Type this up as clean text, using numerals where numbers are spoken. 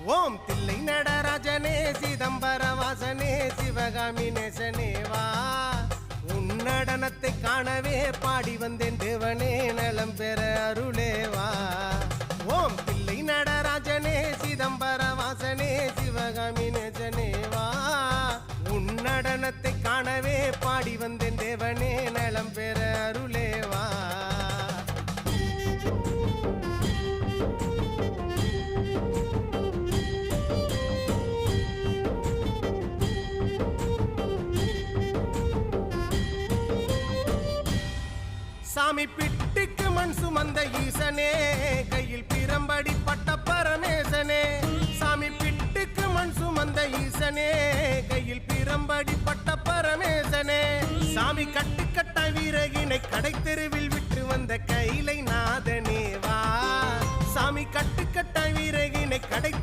ஓம் தில்லை நடராஜனே சிதம்பர வாசனே சிவகாமி நேசனே வா உன் நடனத்தை காணவே பாடி வந்தேன் தேவனே நலம் பெற அருளே வா ஓம் தில்லை நடராஜனே சிதம்பர வாசனே சிவகாமி நேசனே வா உன் நடனத்தை காணவே பாடி வந்தேன் தேவனே நலம் பெற அருளே வா சாமி பிட்டுக்கு மண் சுமந்த ஈசனே கையில் பிரம்படி பட்ட பரமேசனே சாமி பிட்டுக்கு மண் சுமந்த ஈசனே கையில் பிரம்படி பட்ட பரமேசனே சாமி கட்டுக்கட்ட வீரகினை கடை தெருவில் விட்டு வந்த கைலை நாதனே வா சாமி கட்டுக்கட்ட வீரகினை கடை தெரு